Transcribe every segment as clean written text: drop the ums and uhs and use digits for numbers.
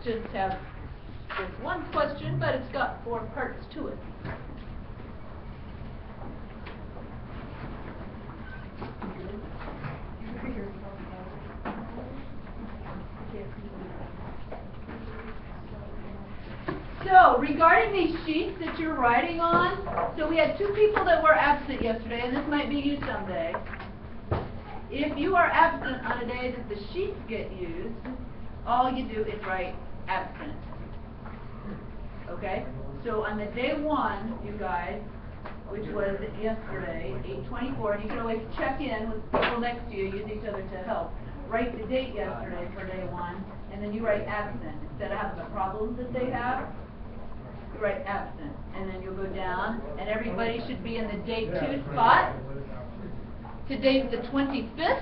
questions have just one question, but it's got 4 parts to it. So, regarding these sheets that you're writing on, so we had 2 people that were absent yesterday, and this might be you someday. If you are absent on a day that the sheets get used, all you do is write absent. Okay? So on the day 1, you guys, which was yesterday, 8/24, and you can always check in with people next to you, use each other to help. Write the date yesterday for day 1, and then you write absent. Instead of having the problems that they have, you write absent. And then you'll go down, and everybody should be in the day 2 spot. Today's the 25th.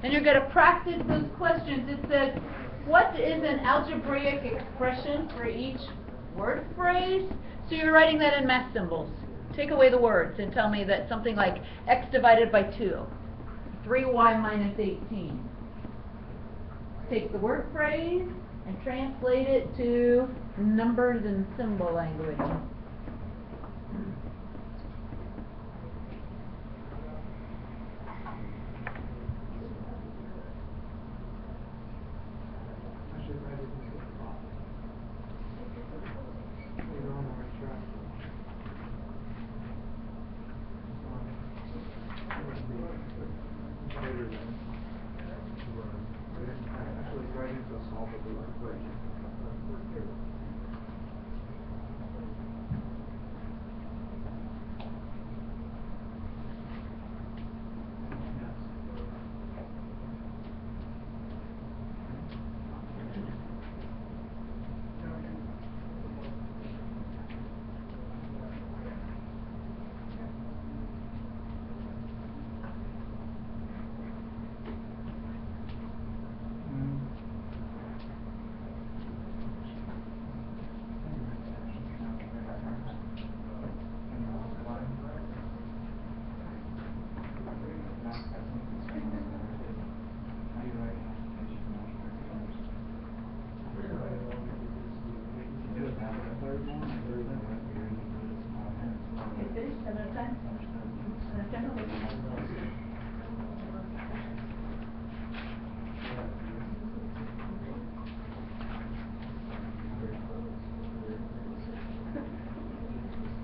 And you're going to practice those questions. It says, what is an algebraic expression for each word phrase? So you're writing that in math symbols. Take away the words and tell me that something like x divided by 2, 3y minus 18. Take the word phrase and translate it to numbers and symbol language.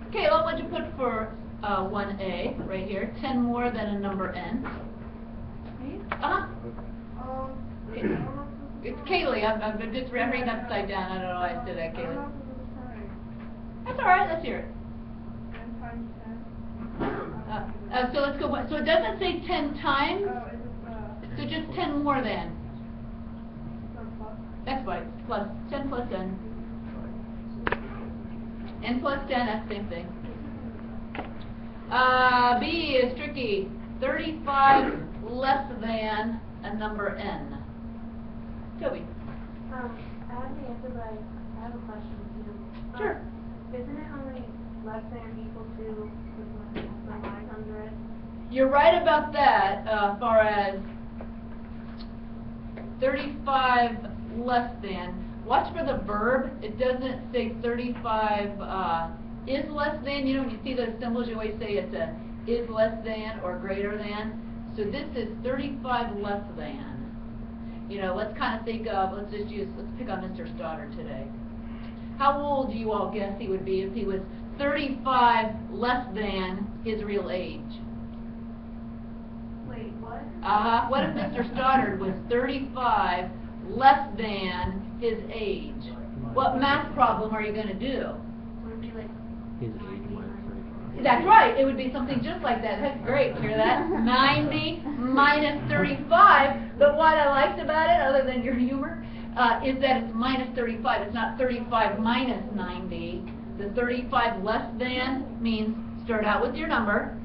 Okay, well, what'd you put for 1A right here? 10 more than a number n. It's Kaylee. I'm just reading upside down. I don't know why I said that, Kaylee. That's all right. Let's hear it. 10 times 10. So let's go. So it doesn't say 10 times. Oh, is it So just 10 more than. plus? That's right. Plus 10 plus n. N plus 10. That's the same thing. B is tricky. 35 less than a number n. Toby. I have the answer, but I have a question too. Sure. Isn't it how many less than equal to with my line under it? You're right about that, as far as 35 less than. Watch for the verb. It doesn't say 35 is less than. You know, when you see those symbols, you always say it's a is less than or greater than. So this is 35 less than. You know, let's kind of think of, let's pick on Mr. Stoddard today. How old do you all guess he would be if he was 35 less than his real age? Wait, what? What if Mr. Stoddard was 35 less than his age? What math problem are you going to do? Would it be like His age minus 35. That's right. It would be something just like that. That's great. Hear that? 90 minus 35. But what I liked about it, other than your humor, is that it's minus 35. It's not 35 minus 90. The 35 less than means start out with your number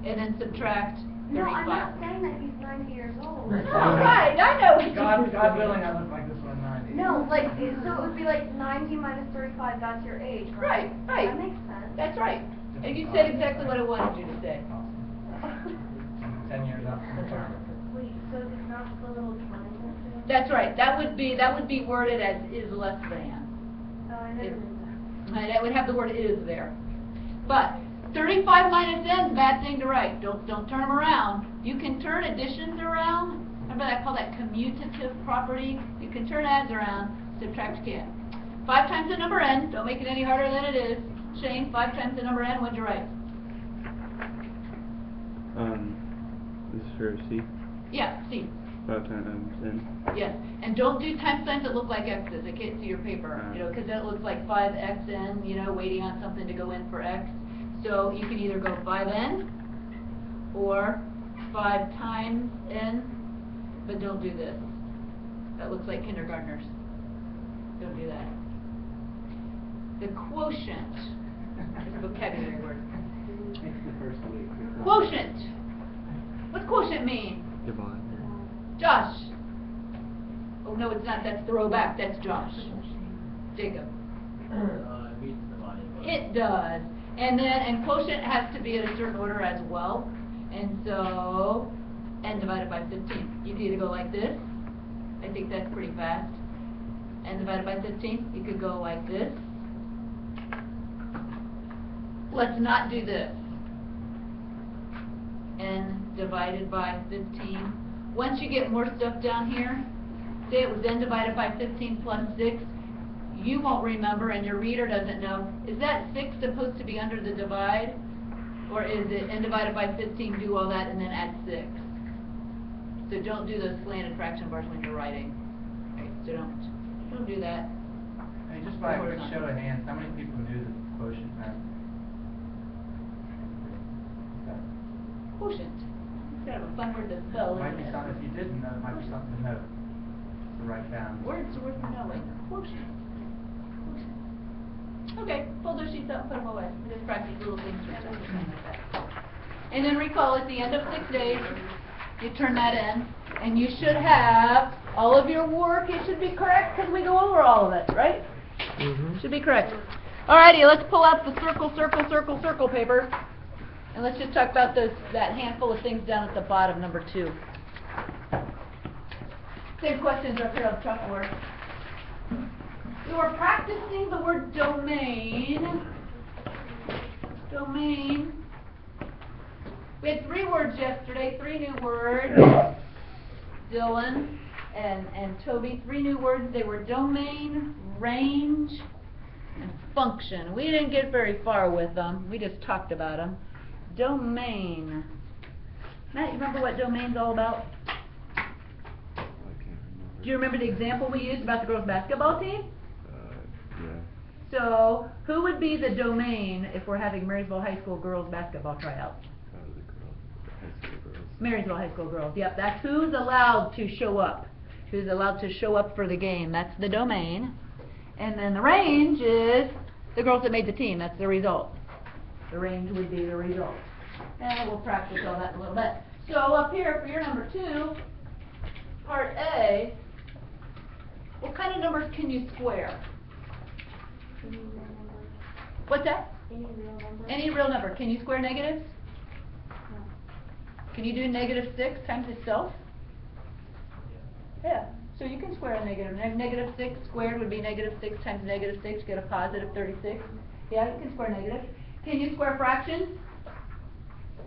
and then subtract 35. No, I'm not saying that he's 90 years old. All right. I know what God willing, I look like this when I'm 90. No, like, so it would be like 90 minus 35, that's your age, right? Right. That makes sense. That's right. And you said exactly what I wanted you to say. 10 years up from the farm. Wait, so it's not the little triangle thing? That's right, that would be worded as is less than. Oh, I never If- did that. Right, that would have the word is there. But 35 minus n is a bad thing to write. Don't turn them around. You can turn additions around. Remember I call that commutative property? You can turn adds around, subtract you can't. 5 times the number n, don't make it any harder than it is. Shane, 5 times the number n, what'd you write? This is for C. Yeah, C. 5 times N. Yes, and don't do times signs that look like x's. I can't see your paper, because then it looks like 5xn, waiting on something to go in for x. So you can either go 5n or 5 times n, but don't do this. That looks like kindergartners. Don't do that. The quotient is a vocabulary word. It's the first week. Quotient. What's quotient mean? Divide. Josh. Oh, no, it's not. That's throwback. That's Josh. Jacob. It does. And quotient has to be in a certain order as well. And so, n divided by 15. You could either go like this. I think that's pretty fast. N divided by 15. You could go like this. Let's not do this. N divided by 15. Once you get more stuff down here, say it was n divided by 15 plus 6, you won't remember and your reader doesn't know. Is that 6 supposed to be under the divide? Or is it n divided by 15, do all that, and then add 6? So don't do those slanted fraction bars when you're writing. Okay, so don't do that. I mean, just by a quick show of hands, how many people knew the quotient meant? Quotient. It's kind of a fun word to spell, Might be isn't it? something, if you didn't know, it might be something to know, to write down. Words worth knowing. Quotient. Quotient. Okay, fold those sheets up and put them away. We just practice little things or something like that. And then recall, at the end of 6 days, you turn that in, and you should have all of your work. It should be correct because we go over all of it, right? Should be correct. Alrighty, let's pull out the circle paper, and let's just talk about that handful of things down at the bottom, number 2. Same questions are up here on the chalkboard. We were practicing the word domain. Domain. We had 3 words yesterday, 3 new words. Dylan and Toby, 3 new words. They were domain, range, and function. We didn't get very far with them. We just talked about them. Domain. Matt, you remember what domain's all about? I can't remember. Do you remember the example we used about the girls' basketball team? Yeah. So, who would be the domain if we're having Marysville High School girls' basketball tryouts? The girls, the high school girls. Marysville High School girls. Yep, that's who's allowed to show up. Who's allowed to show up for the game. That's the domain. And then the range is the girls that made the team. That's the result. The range would be the result. And we'll practice all that in a little bit. So up here for your number 2, part A, what kind of numbers can you square? Any real number. What's that? Any real number. Any real number. Can you square negatives? No. Can you do negative 6 times itself? Yeah. So you can square a negative. Negative 6 squared would be negative 6 times negative 6, get a positive 36. Yeah, you can square negative. Can you square fractions?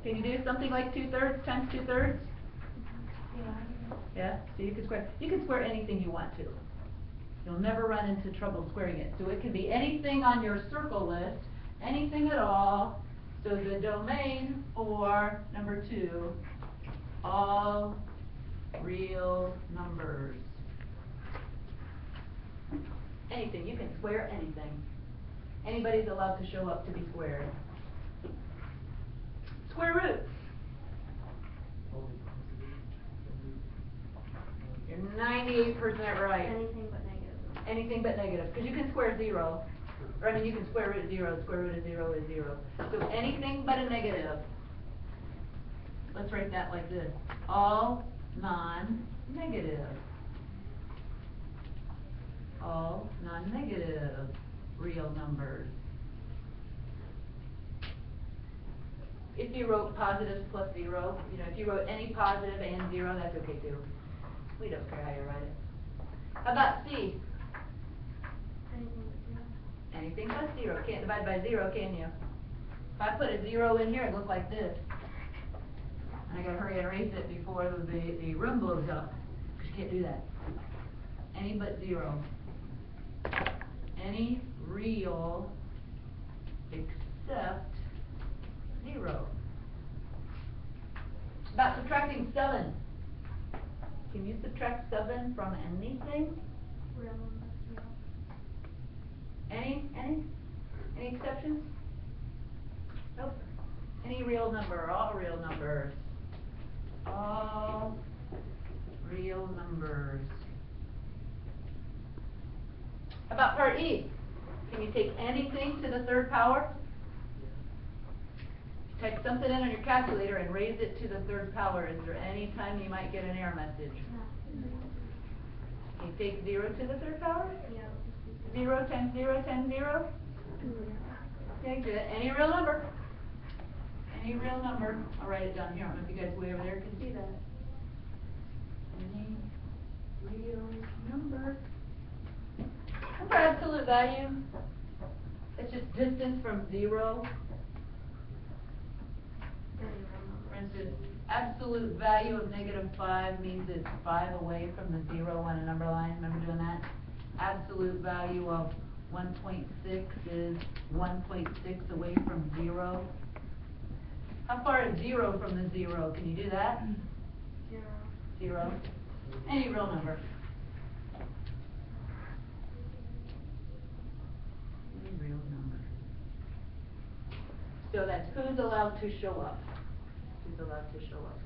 Can you do something like 2/3 times 2/3? Yeah. Yeah, so you can square anything you want to. You'll never run into trouble squaring it. So it can be anything on your circle list, anything at all. So the domain for number 2, all real numbers. Anything, you can square anything. Anybody's allowed to show up to be squared. Square root. You're 98% right. Anything but negative. Anything but negative, because you can square 0. Or I mean, you can square root 0. Square root of 0 is 0. So anything but a negative. Let's write that like this. All non-negative. All non-negative real numbers. If you wrote positives plus 0, if you wrote any positive and 0, that's okay too. We don't care how you write it. How about C? Anything but zero. Anything but 0. Can't divide by 0, can you? If I put a 0 in here, it looks like this. And I gotta hurry and erase it before the room blows up. 'Cause you can't do that. Any but 0. Any real except 0. About subtracting 7. Can you subtract 7 from anything? Real numbers, yeah. Any exceptions? Nope. Any real number, all real numbers. All real numbers. How about part E? Can you take anything to the third power? Type something in on your calculator and raise it to the third power. Is there any time you might get an error message? Can you take 0 to the third power? Yeah. 0 times 0 times 0? Okay, good. Any real number. Any real number. I'll write it down here. I don't know if you guys way over there can see that. Any real number. And for absolute value, it's just distance from 0. For instance, absolute value of -5 means it's 5 away from the 0 on a number line. Remember doing that? Absolute value of 1.6 is 1.6 away from 0. How far is 0 from the 0? Can you do that? 0. 0. Any real number. Any real number. So that's who's allowed to show up. Who's allowed to show up.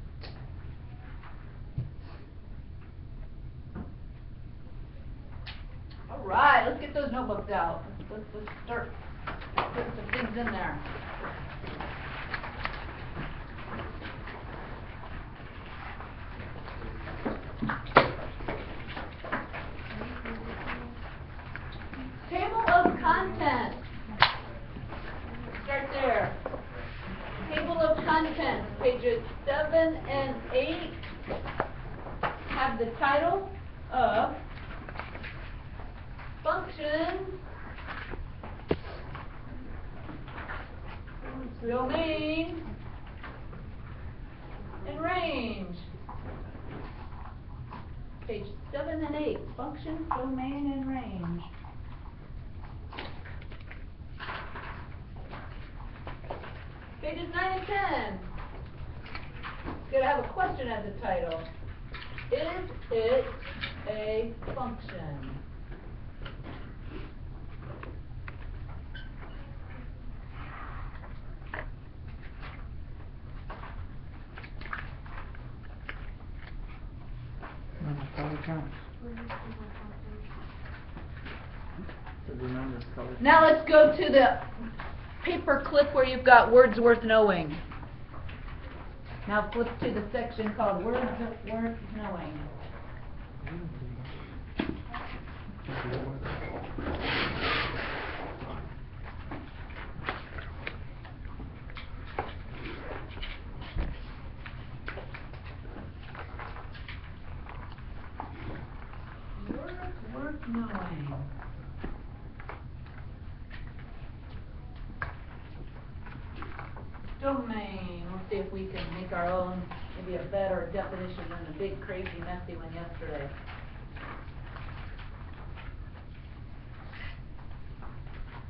All right, let's get those notebooks out. Let's start putting some things in there. Table of contents. Start there. Table of contents, pages 7 and 8 have the title of functions, domain, and range. Page 7 and 8, functions, domain, and range. Pages 9 and 10. It's going to have a question as the title. Is it a function? Color counts. So the numbers color. Now let's go to the paper clip where you've got words worth knowing. Now flip to the section called words worth knowing. Words worth knowing. Domain. Let's see if we can make our own, maybe a better definition than the big, crazy, messy one yesterday.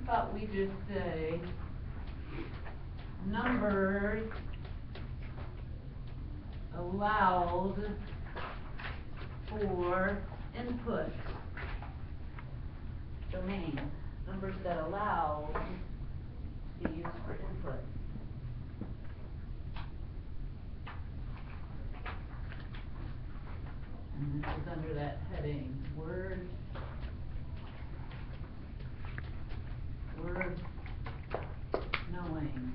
How about we just say numbers allowed for input. Domain. Numbers that allow to be used for input. And this is under that heading, word knowing.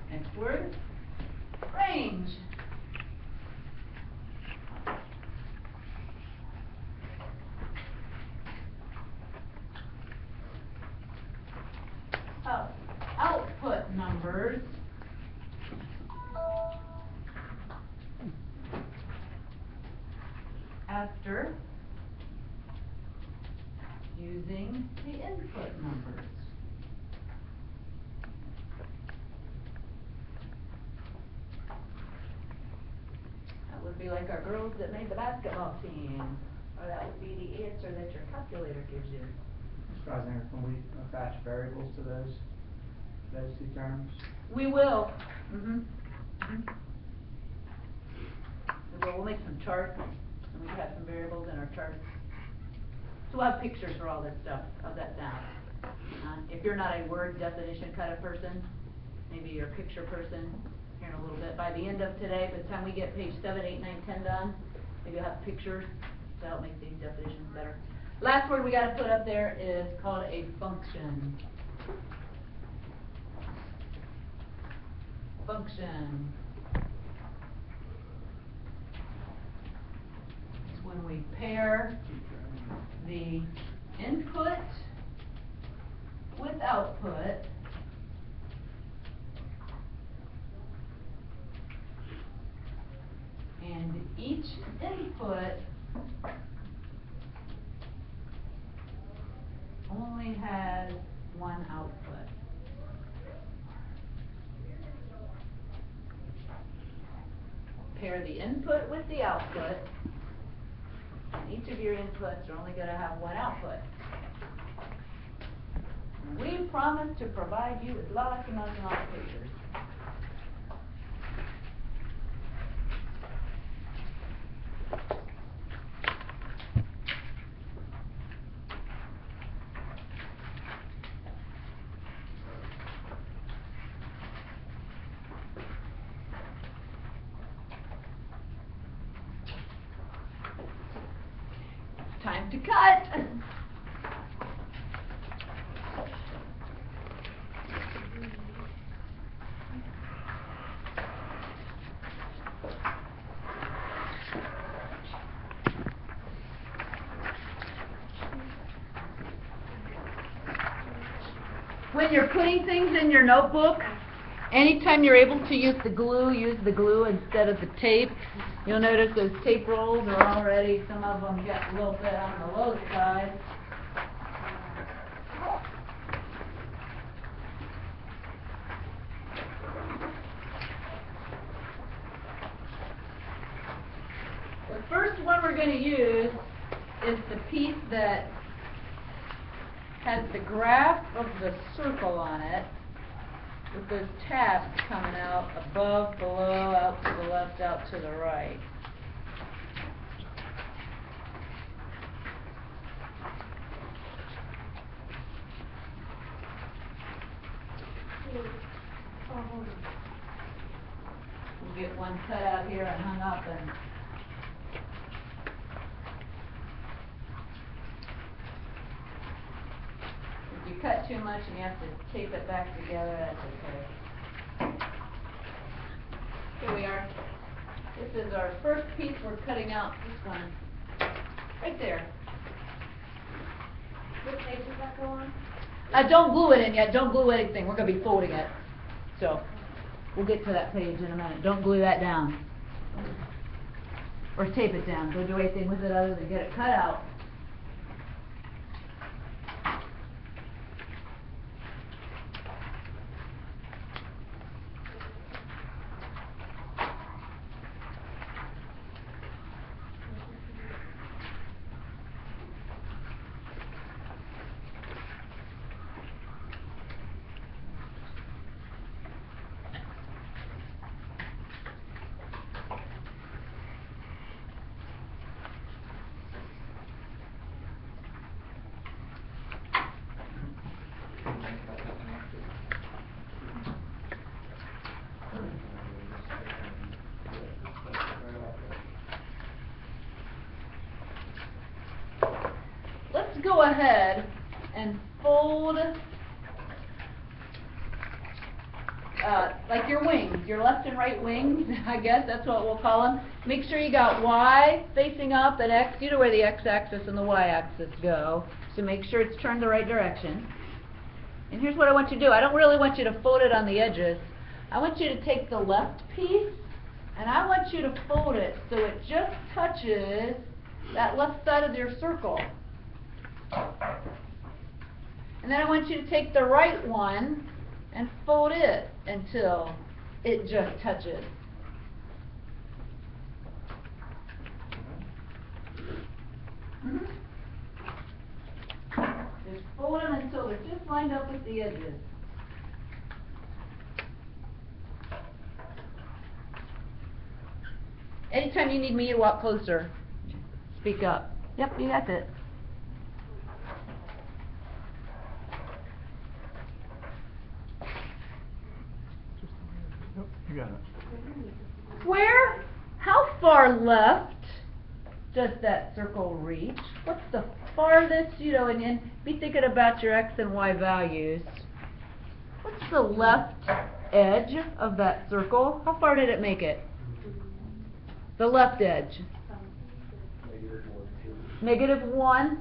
Next word, range. Output numbers after using the input numbers. That would be like our girls that made the basketball team, or that would be the answer that your calculator gives you. Mr. President, can we attach variables to those two terms? We will. We'll make some charts, and we have some variables in our charts. So we'll have pictures for all this stuff. How's that sound? If you're not a word definition kind of person, maybe you're a picture person, here in a little bit. By the end of today, by the time we get page 7, 8, 9, 10 done, maybe you'll have pictures to help make these definitions better. Last word we got to put up there is called a function. Function. It's when we pair the input with output and each input only has one output. Pair the input with the output, and each of your inputs are only going to have one output. And we promise to provide you with lots and lots and lots of pictures. Time to cut. When you're putting things in your notebook, anytime you're able to use the glue instead of the tape. You'll notice those tape rolls are already, some of them get a little bit on the low side. The first one we're going to use is the piece that has the graph of the circle on it, with those tabs coming out above, below, out to the left, out to the right. We'll get one cut out here and hung up, and if you cut too much and you have to tape it back together, that's okay. Here we are. This is our first piece we're cutting out. This one. Right there. What page does that go on? Don't glue it in yet. Don't glue anything. We're going to be folding it. So, we'll get to that page in a minute. Don't glue that down. Or tape it down. Don't do anything with it other than get it cut out. Let's go ahead and fold like your wings, your left and right wings, I guess that's what we'll call them. Make sure you got Y facing up and X, you know where the X-axis and the Y-axis go, so make sure it's turned the right direction. And here's what I want you to do. I don't really want you to fold it on the edges. I want you to take the left piece and I want you to fold it so it just touches that left side of your circle. And then I want you to take the right one and fold it until it just touches. Just fold them until they're just lined up with the edges. Anytime you need me to walk closer, speak up. Yep, you got it. You got it. Where? How far left does that circle reach? What's the farthest, and be thinking about your X and Y values. What's the left edge of that circle? How far did it make it? The left edge. -1.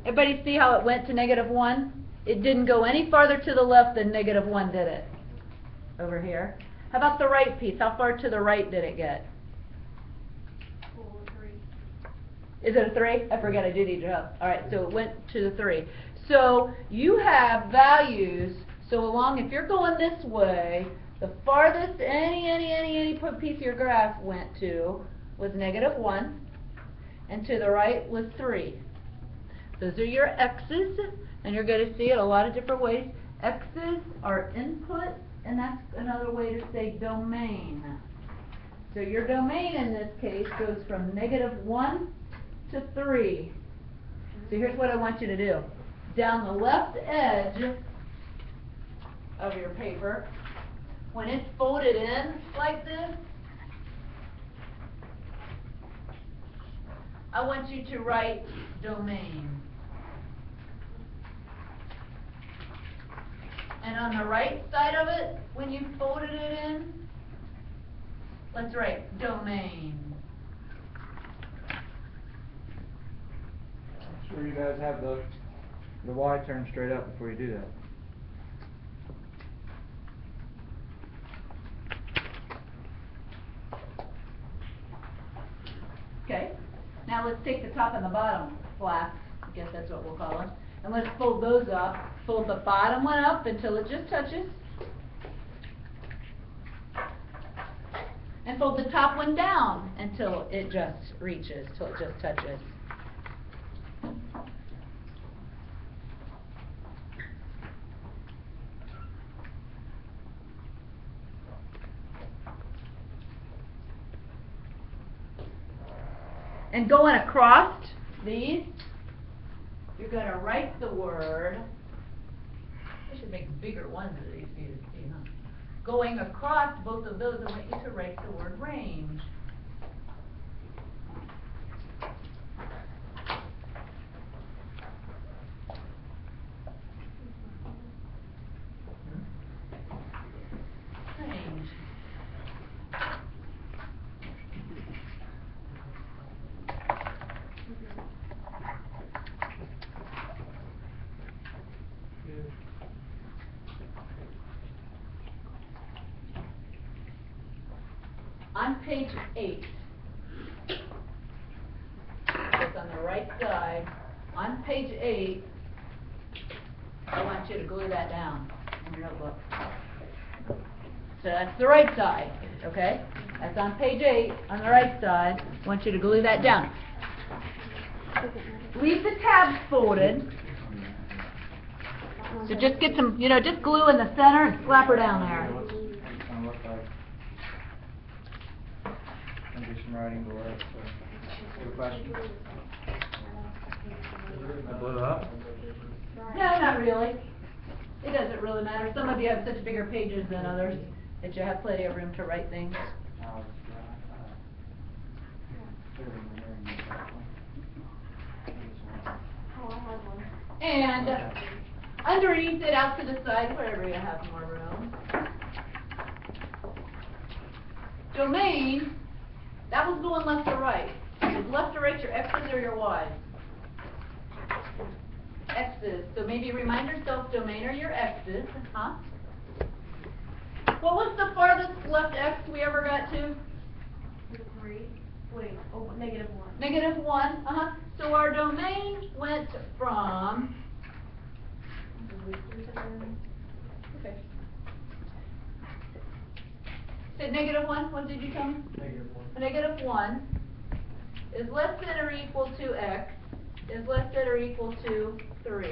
Everybody see how it went to -1? It didn't go any farther to the left than -1, did it? Over here. How about the right piece? How far to the right did it get? 3. Is it a 3? I forget, I did need your help. Alright, so it went to the 3. So you have values, so along, if you're going this way, the farthest any piece of your graph went to was -1, and to the right was 3. Those are your X's, and you're going to see it a lot of different ways. X's are input, and that's another way to say domain. So your domain in this case goes from -1 to 3. So here's what I want you to do. Down the left edge of your paper, when it's folded in like this, I want you to write domain. And on the right side of it, when you folded it in, let's write domain. Make sure you guys have the Y turned straight up before you do that. Okay, now let's take the top and the bottom flaps, I guess that's what we'll call them, and let's fold those up. Fold the bottom one up until it just touches, and fold the top one down until it just reaches, till it just touches. And going across these, you're going to write the word. I should make bigger ones of these for you to see, huh? Going across both of those, I want you to write the word range. Range. On page 8, it's on the right side, on page 8, I want you to glue that down in your notebook. So that's the right side, okay? That's on page 8, on the right side, I want you to glue that down. Leave the tabs folded. So just get some, just glue in the center and slap her down there. Do some writing below it, so. You have a question? Blow it up? No, not really. It doesn't really matter. Some of you have such bigger pages than others that you have plenty of room to write things. And underneath it, out to the side, wherever you have more room. Domain, that was going left to right. Is left to right your X's or your Y's? X's. So maybe remind yourself domain are your X's, huh? What was the farthest left X we ever got to? 3. Wait, oh, -1. -1, So our domain went from, okay. Say -1, what did you tell me? -1 is less than or equal to x is less than or equal to 3.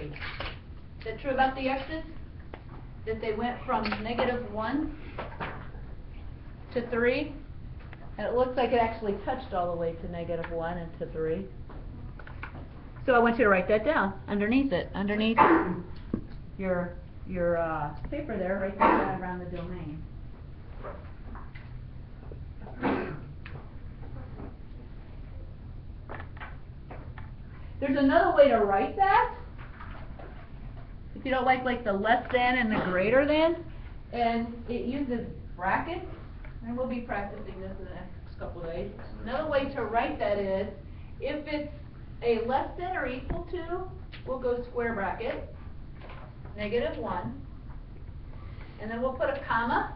Is that true about the x's? That they went from -1 to 3? And it looks like it actually touched all the way to -1 and to 3. So I want you to write that down underneath it, underneath your paper there, write that down around the domain. There's another way to write that. If you don't like the less than and the greater than, and it uses brackets, and we'll be practicing this in the next couple of days. Another way to write that is, if it's a less than or equal to, we'll go square bracket, -1, and then we'll put a comma,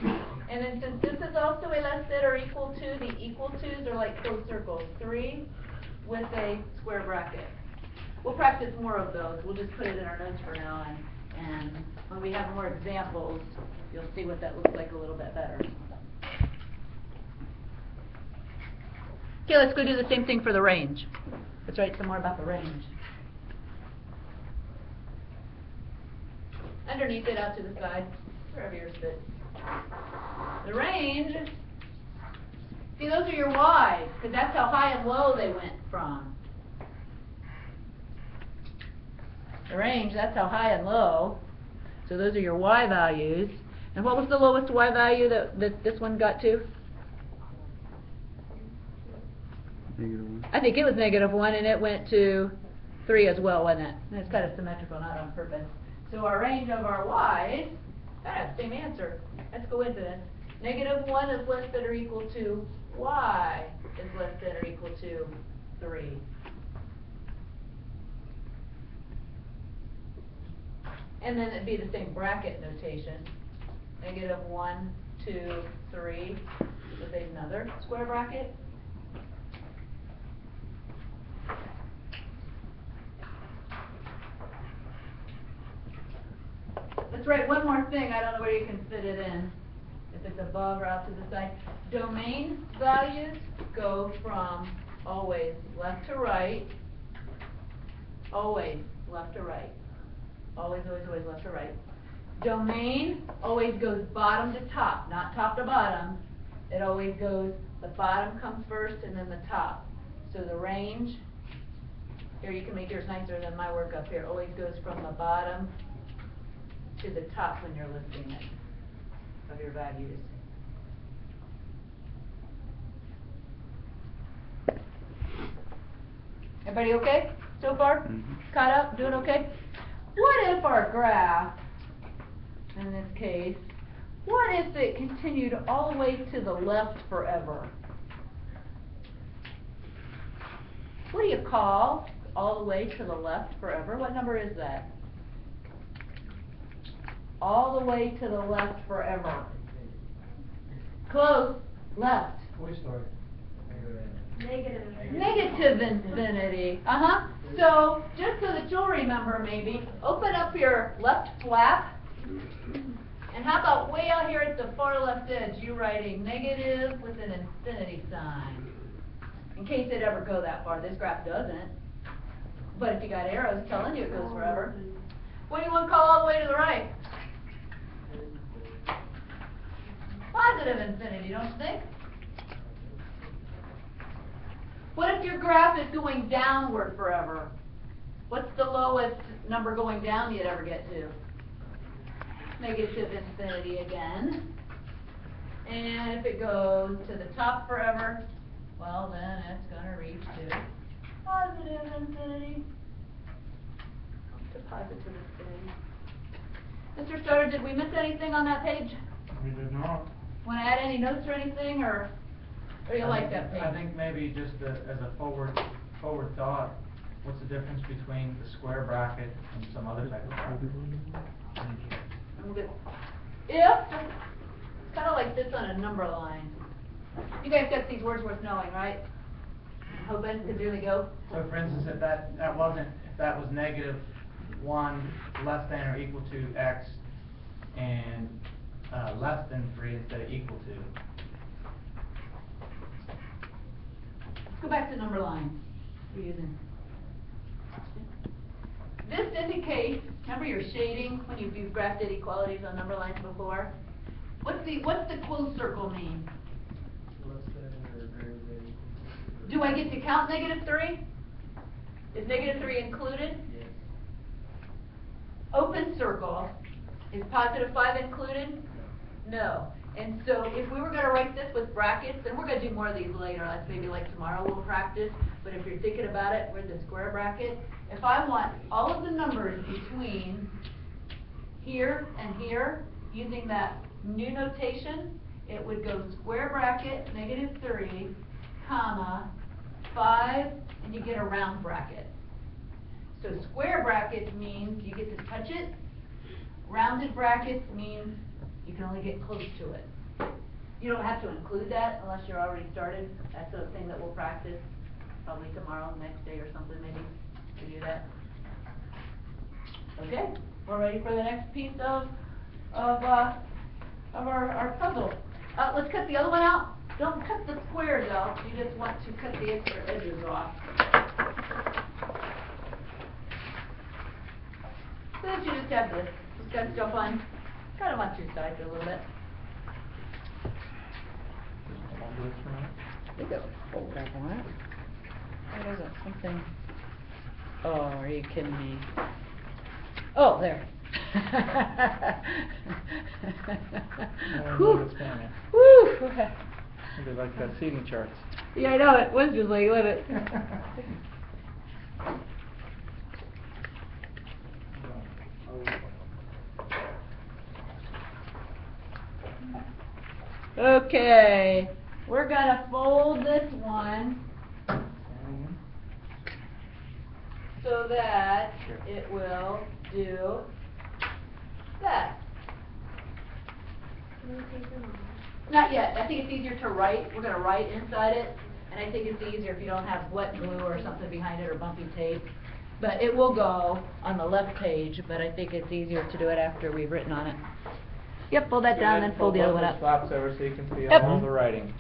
and then since this is also a less than or equal to, the equal to's are like closed circles, 3 with a square bracket. We'll practice more of those. We'll just put it in our notes for now, and when we have more examples, you'll see what that looks like a little bit better. Okay, let's go do the same thing for the range. Let's write some more about the range. Underneath it, out to the side, wherever yours fits. The range, see, those are your y's, because that's how high and low they went from. The range, that's how high and low. So those are your y values. And what was the lowest y value that this one got to? -1. I think it was -1, and it went to 3 as well, wasn't it? And it's kind of symmetrical, not on purpose. So our range of our y's, same answer. Let's go into this. -1 is less than or equal to y is less than or equal to 3. And then it'd be the same bracket notation. -1, 2, 3 with another square bracket. Let's write one more thing. I don't know where you can fit it in. If it's above or out to the side. Domain values go from always left to right. Always left to right. Always, always, always left to right. Domain always goes bottom to top, not top to bottom. It always goes, the bottom comes first and then the top. So the range, here you can make yours nicer than my work up here, always goes from the bottom to the top when you're listing it, of your values. Everybody okay so far? Caught up? Doing okay? What if our graph, in this case, what if it continued all the way to the left forever? What do you call all the way to the left forever? What number is that? All the way to the left forever. Close. Left. Negative infinity. So, just so that you'll remember maybe, open up your left flap. And how about way out here at the far left edge, you write a negative with an infinity sign. In case it ever go that far. This graph doesn't. But if you got arrows telling you it goes forever. What do you want to call all the way to the right? Positive infinity, don't you think? What if your graph is going downward forever? What's the lowest number going down you'd ever get to? Negative infinity again. And if it goes to the top forever, well then it's going to reach to positive infinity. To positive infinity. Mr. Stoddard, did we miss anything on that page? We did not. Want to add any notes or anything, or you like that page? I think maybe just as a forward thought, what's the difference between the square bracket and some other type of bracket? I'm good. If, it's kind of like this on a number line. You guys got these words worth knowing, right? Hoping to really go. So for instance, if that was negative 1 less than or equal to x and less than 3 instead of equal to. Let's go back to number lines we're using. This indicates, remember your shading when you've graphed inequalities on number lines before? What's the closed circle mean? Do I get to count -3? Is -3 included? Yes. Open circle, is +5 included? No. And so if we were going to write this with brackets, and we're going to do more of these later, that's maybe like tomorrow we'll practice, but if you're thinking about it, we're in the square bracket. If I want all of the numbers between here and here, using that new notation, it would go square bracket, -3, comma, 5, and you get a round bracket. So square brackets means you get to touch it. Rounded brackets means you can only get close to it. You don't have to include that unless you're already started. That's a thing that we'll practice probably tomorrow, next day or something maybe to do that. Okay, we're ready for the next piece of our puzzle. Let's cut the other one out. Don't cut the squares out. You just want to cut the extra edges off. So that you just have this. Just got stuff on, kind of on two sides a little bit. You go. Oh, grab that. What is it? Something. Oh, are you kidding me? Oh, there. Whew. Whew. Maybe like that seating charts. Yeah, I know, it was just like, let it. Okay, we're gonna fold this one so that it will do that. Not yet. I think it's easier to write. We're going to write inside it, and I think it's easier if you don't have wet glue or something behind it or bumpy tape. But it will go on the left page, but I think it's easier to do it after we've written on it. Yep, fold that down, then fold the other one up. Flaps over so you can see Yep. all the writing.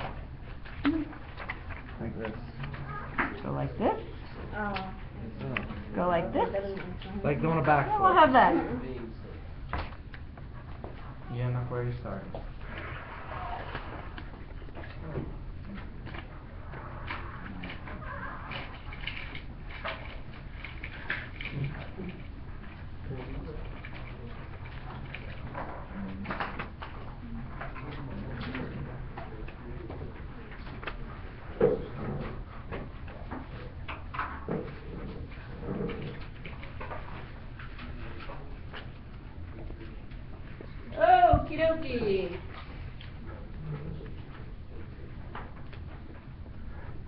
Like this. Go like this. Oh. Go like this. Like doing a backflip. Yeah, we'll have that. You end up where you started. Okie dokie.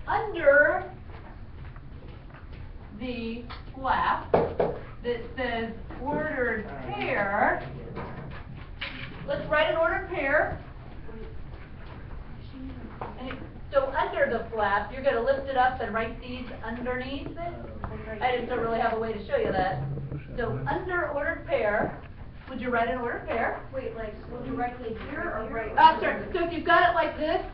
Under the flap that says ordered pair, let's write an ordered pair. So under the flap, you're going to lift it up and write these underneath it. I just don't really have a way to show you that. So under ordered pair, would you write an ordered pair? Wait, like, directly here or right? Sorry. So if you've got it like this,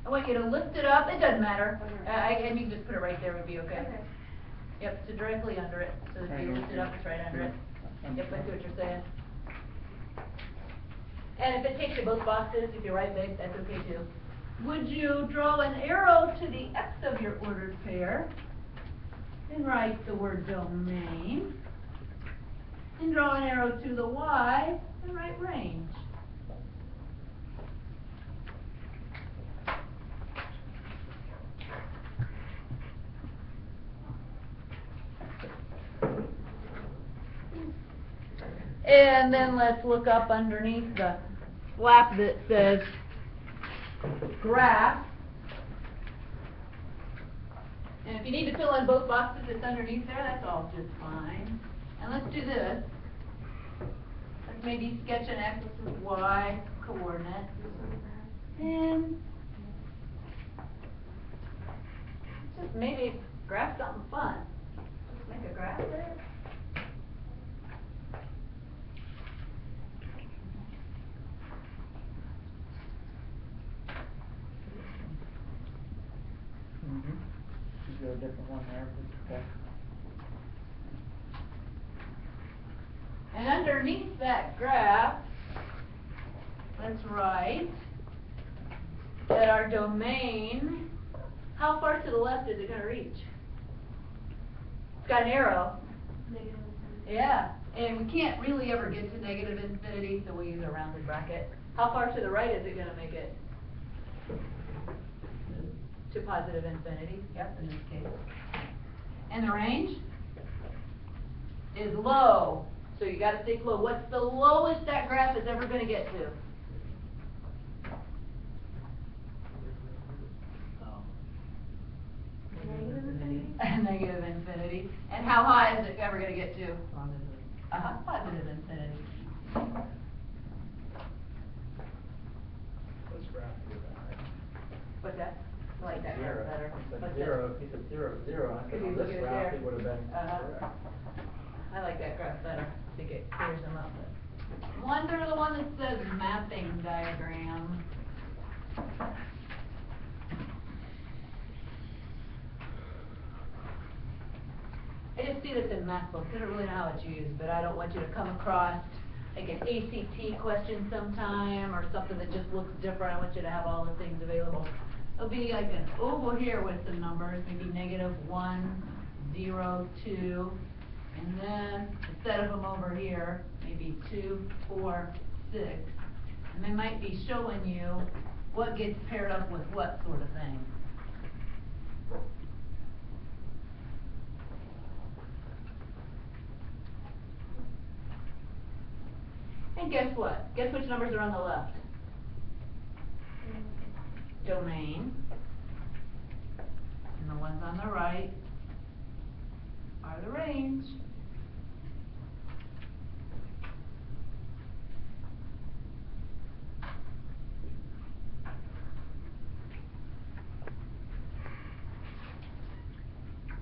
I want you to lift it up. It doesn't matter. And you can just put it right there would be okay. Okay. Yep, so directly under it. So if you lift it up, it's right under it. Yep, I see what you're saying. And if it takes you both boxes, if you write big, that's okay too. Would you draw an arrow to the X of your ordered pair, and write the word domain, and draw an arrow to the Y, and write range? And then let's look up underneath the flap that says graph. And if you need to fill in both boxes that's underneath there, that's all just fine. And let's do this. Let's maybe sketch an X, Y coordinate. And Just maybe graph something fun. Just make a graph there. Is there a different one there? Okay. And underneath that graph, let's write that our domain, how far to the left is it going to reach? It's got an arrow. Negative infinity. Yeah, and we can't really ever get to negative infinity, so we'll use a rounded bracket. How far to the right is it going to make it? To positive infinity, yep, in this case. And the range is low, so you got to think low. What's the lowest that graph is ever going to get to? Negative infinity? Negative infinity. And how high is it ever going to get to? Positive infinity. Let's graph through that. What's that? I like that graph better. He said What's zero, that? he said zero, zero, I Could said you on look this at it graph, there? it would have been correct. I like that graph better. I think it clears them up. But wonder the one that says mapping diagram. I just see this in math books. I don't really know how it's used, but I don't want you to come across like an ACT question sometime or something that just looks different. I want you to have all the things available. It'll be like an oval here with some numbers, maybe -1, 0, 2, and then instead of them over here, maybe 2, 4, 6, and they might be showing you what gets paired up with what sort of thing. And guess what? Guess which numbers are on the left? Domain. And the ones on the right are the range.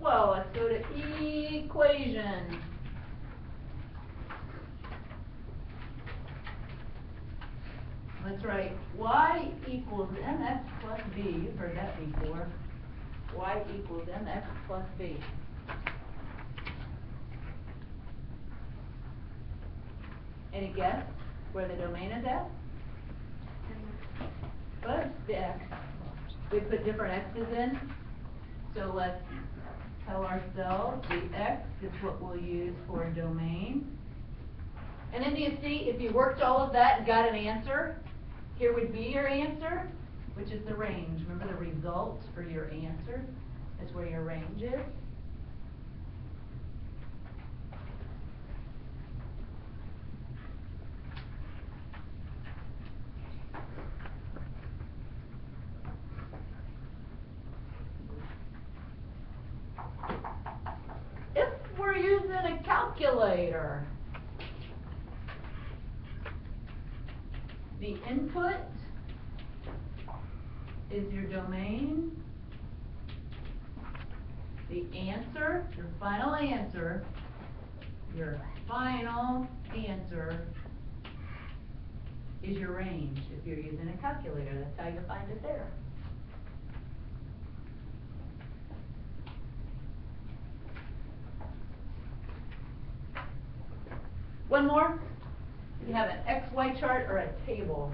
Well, let's go to equation. Let's write y equals mx plus b. You've heard that before. Y equals mx plus b. Any guess where the domain is at? What? The x. We put different x's in. So let's tell ourselves the x is what we'll use for a domain. And then do you see, if you worked all of that and got an answer, here would be your answer, which is the range. Remember the result for your answer? That's where your range is. If we're using a calculator, the input is your domain. The answer, your final answer is your range. If you're using a calculator, that's how you find it there. One more. You have an XY chart or a table.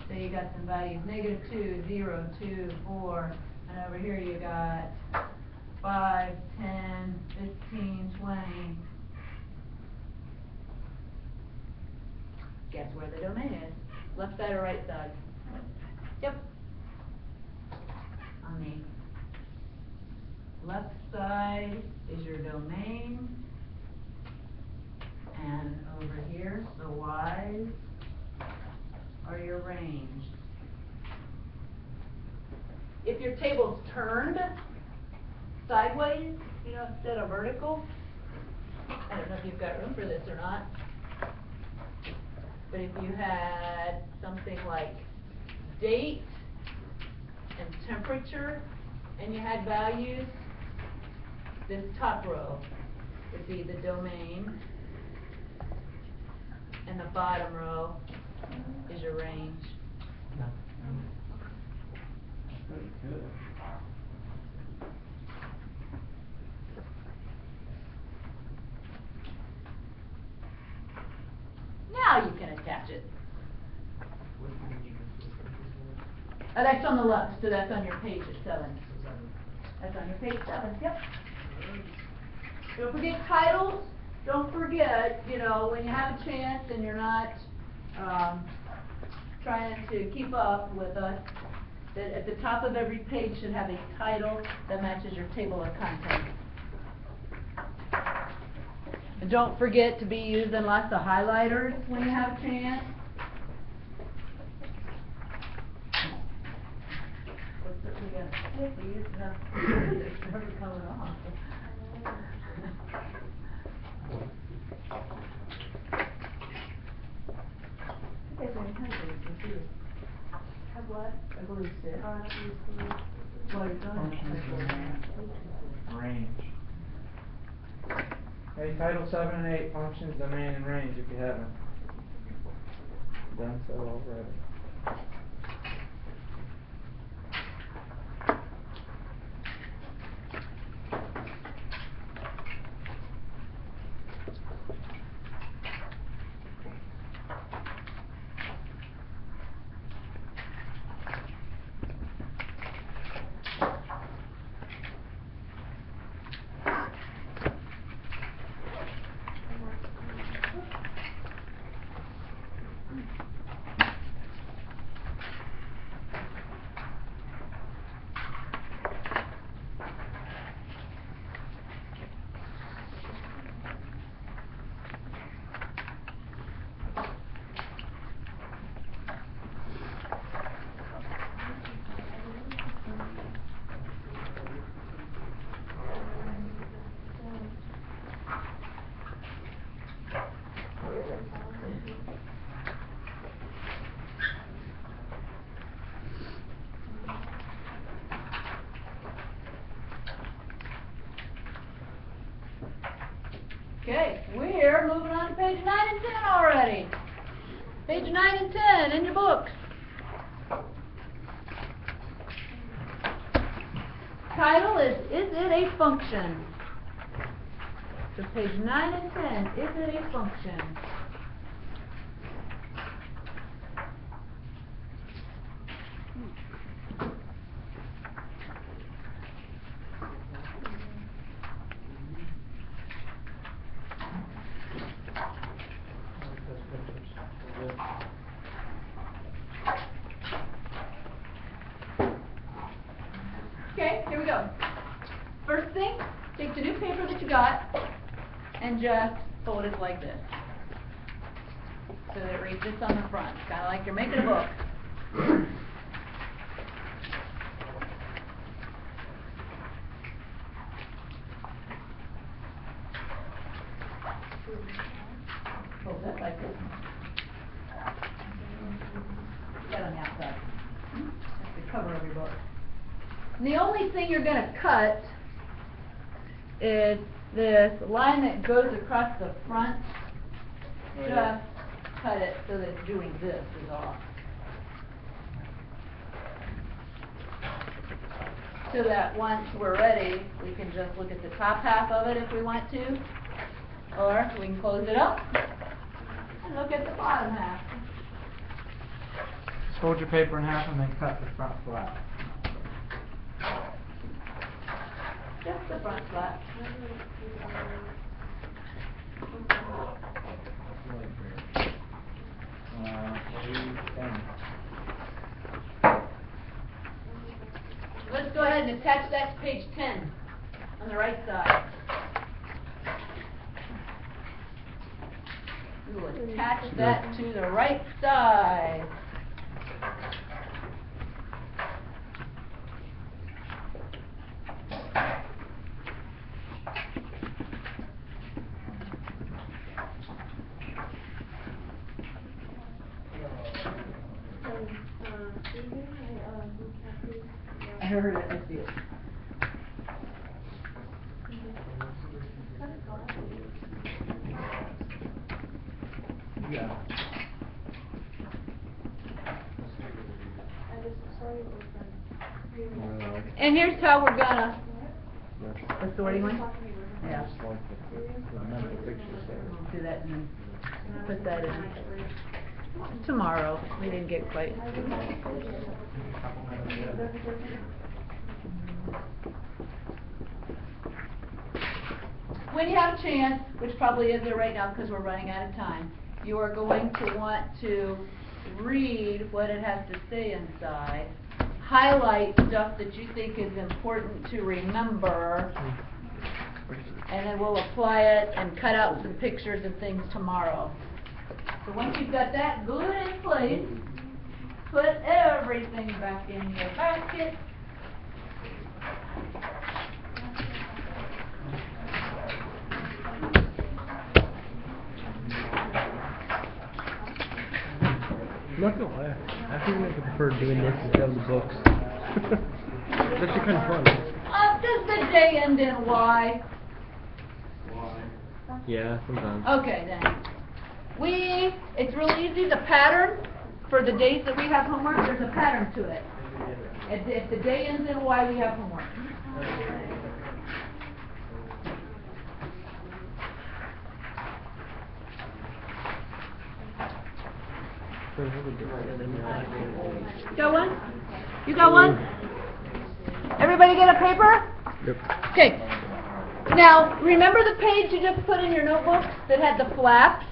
So you got some values, -2, 0, 2, 4, and over here you got 5, 10, 15, 20. Guess where the domain is? Left side or right side? Yep. On the left side is your domain, and over here, the Y's are your range. If your table's turned sideways, you know, instead of vertical, I don't know if you've got room for this or not. But if you had something like date and temperature, and you had values, this top row would be the domain, and the bottom row is your range. Pretty good. Now you can attach it. That's on the left, so that's on your page at 7. That's on your page 7, yep. Don't forget titles. Don't forget, you know, when you have a chance and you're not trying to keep up with us, that at the top of every page should have a title that matches your table of contents. And don't forget to be using lots of highlighters when you have a chance. We're certainly gonna stick these, it's never coming off. Have what? A glue stick. I don't use glue. Well, you're going to Range. Hey, title 7 and 8, functions, domain, and range, if you haven't done so already. Okay, we're moving on to page 9 and 10 already. Page 9 and 10 in your books. Title is it a function? So page 9 and 10, is it a function? Okay, here we go. First thing, take the new paper that you got and just fold it like this. So that it reads this on the front. Kind of like you're making a book. Fold it like this. Get on the outside. That's the cover of your book. And the only thing you're going to cut is this line that goes across the front. Oh, yeah. Just cut it so that it's doing this is all. So that once we're ready, we can just look at the top half of it if we want to. Or we can close it up and look at the bottom half. Just fold your paper in half and then cut the front flat. Just the front flat. Let's go ahead and attach that to page 10 on the right side. We will attach that to the right side. heard it, I see it. Yeah. I just saw you open. And here's how we're gonna, Yes. the sorting one? Yeah. Just like the mental pictures there. We'll do that and put that in tomorrow. We didn't get quite. When you have a chance, which probably is there right now because we're running out of time, you are going to want to read what it has to say inside, highlight stuff that you think is important to remember, and then we'll apply it and cut out some pictures and things tomorrow. So once you've got that good in place, put everything back in your basket. I'm not gonna lie, I think I prefer doing this instead of the books. It's actually kind of fun. Does the day end in Y? Yeah, sometimes. Okay then. It's real easy, the pattern for the days that we have homework, there's a pattern to it. If the day ends in Y, we have homework. Got one? You got one? Everybody get a paper? Yep. Okay. Now, remember the page you just put in your notebook that had the flaps?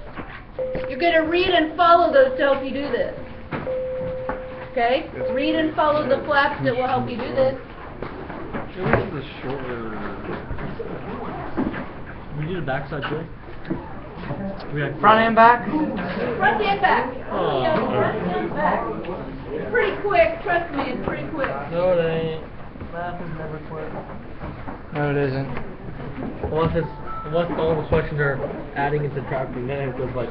You're going to read and follow those to help you do this. Okay? Read and follow the flaps that will help you do this. This is a shorter. We did a backside too. We had Front and back? Front and back. Oh. Yeah, front and back. It's pretty quick. Trust me, it's pretty quick. No, it ain't. Math is never quick. No, it isn't. Unless all the questions are adding and subtracting, then it goes like.